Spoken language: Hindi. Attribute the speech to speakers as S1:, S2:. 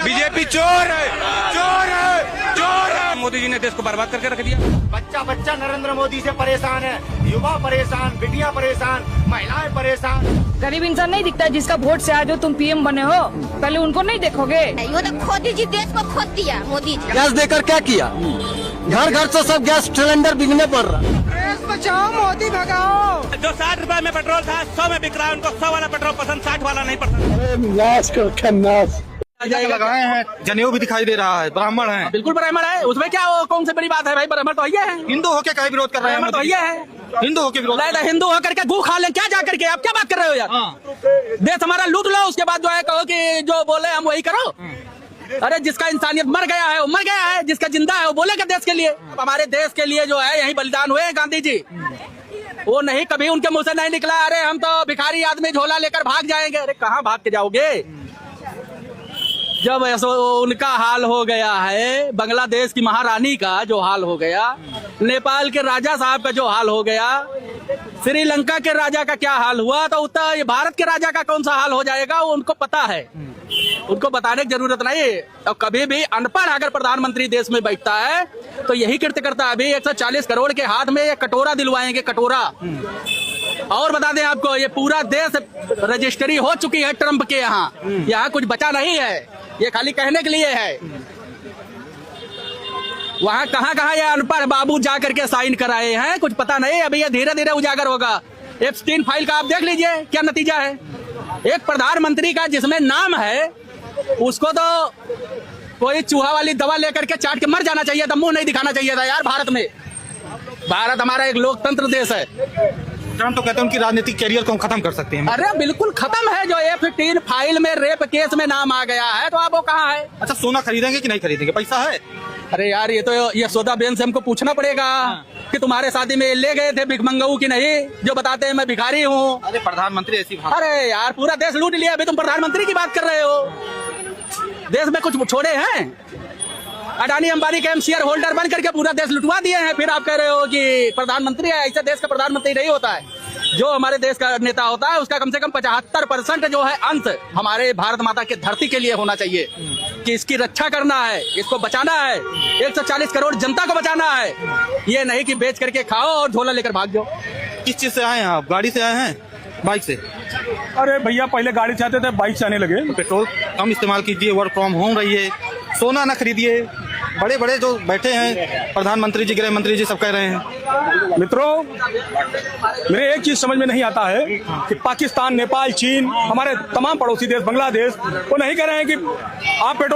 S1: बीजेपी चोर है, चोर है, चोर है। मोदी जी ने देश को बर्बाद करके रख दिया।
S2: बच्चा बच्चा नरेंद्र मोदी से परेशान है, युवा परेशान, बिटियां परेशान, महिलाएं परेशान।
S3: गरीब इंसान नहीं दिखता जिसका वोट से आज तुम पीएम बने हो, पहले उनको नहीं देखोगे?
S4: वो तो मोदी जी देश को खोद दिया। मोदी जी
S5: गैस देकर क्या किया? घर घर से सब गैस सिलेंडर बिकने पड़ रहा।
S3: देश बचाओ, मोदी भगाओ।
S6: जो 60 रुपए में पेट्रोल था 100 में बिक रहा है। उनको 100 वाला पेट्रोल पसंद, 60 वाला नहीं पसंद।
S7: लगाए हैं, जनेऊ भी दिखाई दे रहा है, ब्राह्मण है।
S6: बिल्कुल ब्राह्मण है, उसमें क्या कौन सी बड़ी बात है भाई? ब्राह्मण तो ये है,
S7: हिंदू होके क्या विरोध कर रहे हैं?
S6: तो ये है,
S7: हिंदू होके विरोध।
S6: हिंदू होकर के गू खा लें क्या जा करके? आप क्या बात कर रहे हो यार? देश हमारा लूट लो, उसके बाद जो है कहो कि जो बोले हम वही करो। अरे जिसका इंसानियत मर गया है वो मर गया है, जिसका जिंदा है वो बोलेगा देश के लिए। हमारे देश के लिए जो है यही बलिदान हुए गांधी जी, वो नहीं कभी उनके मुंह से नहीं निकला अरे हम तो भिखारी आदमी झोला लेकर भाग जाएंगे। अरे कहाँ भाग के जाओगे? जब ऐसा उनका हाल हो गया है, बांग्लादेश की महारानी का जो हाल हो गया, नेपाल के राजा साहब का जो हाल हो गया, श्रीलंका के राजा का क्या हाल हुआ, तो उतना ये भारत के राजा का कौन सा हाल हो जाएगा वो उनको पता है। उनको बताने की जरूरत नहीं। और कभी भी अनपढ़ अगर प्रधानमंत्री देश में बैठता है तो यही कृत्य करता है। अभी 140 करोड़ के हाथ में ये कटोरा दिलवाएंगे, कटोरा। और बता दें आपको, ये पूरा देश रजिस्ट्री हो चुकी है ट्रंप के यहाँ। यहाँ कुछ बचा नहीं है, ये खाली कहने के लिए है। वहाँ कहाँ ये अनपढ़ बाबू जा करके साइन कराए हैं, कुछ पता नहीं। अभी ये धीरे धीरे उजागर होगा। एप्स्टीन फाइल का आप देख लीजिए क्या नतीजा है। एक प्रधानमंत्री का जिसमें नाम है उसको तो कोई चूहा वाली दवा लेकर के चाट के मर जाना चाहिए था, मुंह नहीं दिखाना चाहिए था यार। भारत हमारा एक लोकतंत्र देश है।
S7: ट्रम्प तो कहते हैं उनकी राजनीतिक कैरियर को हम खत्म कर सकते हैं।
S6: अरे बिल्कुल खत्म है। जो F-15 फाइल में रेप केस में नाम आ गया है तो अब वो कहाँ है?
S7: अच्छा, सोना खरीदेंगे कि नहीं खरीदेंगे? पैसा है?
S6: अरे यार ये सौदा बेन से हमको पूछना पड़ेगा कि तुम्हारे शादी में ले गए थे भिखमंगाऊ की नहीं, जो बताते हैं मैं भिखारी हूँ।
S7: अरे प्रधानमंत्री ऐसी बात।
S6: अरे यार पूरा देश लूट लिया, अभी तुम प्रधानमंत्री की बात कर रहे हो। देश में कुछ छोड़े हैं? अडानी अंबानी के शेयर होल्डर बन करके पूरा देश लुटवा दिए हैं, फिर आप कह रहे हो कि प्रधानमंत्री है। ऐसे देश का प्रधानमंत्री नहीं होता है। जो हमारे देश का नेता होता है उसका कम से कम 75% जो है अंश हमारे भारत माता के धरती के लिए होना चाहिए, कि इसकी रक्षा करना है, इसको बचाना है, 140 करोड़ जनता को बचाना है। ये नहीं कि बेच करके खाओ और झोला लेकर भाग जाओ।
S7: किस चीज से आए हैं आप? गाड़ी से आए हैं? बाइक से?
S8: अरे भैया पहले गाड़ी से आते थे, बाइक से आने लगे।
S7: पेट्रोल कम इस्तेमाल कीजिए, वर्क फ्रॉम होम रहिए, सोना ना खरीदिए। बड़े बड़े जो बैठे हैं प्रधानमंत्री जी, गृह मंत्री जी, सब कह रहे हैं।
S8: मित्रों, मेरे एक चीज समझ में नहीं आता है कि पाकिस्तान, नेपाल, चीन, हमारे तमाम पड़ोसी देश, बांग्लादेश, वो नहीं कह रहे हैं कि आप पेट्रोल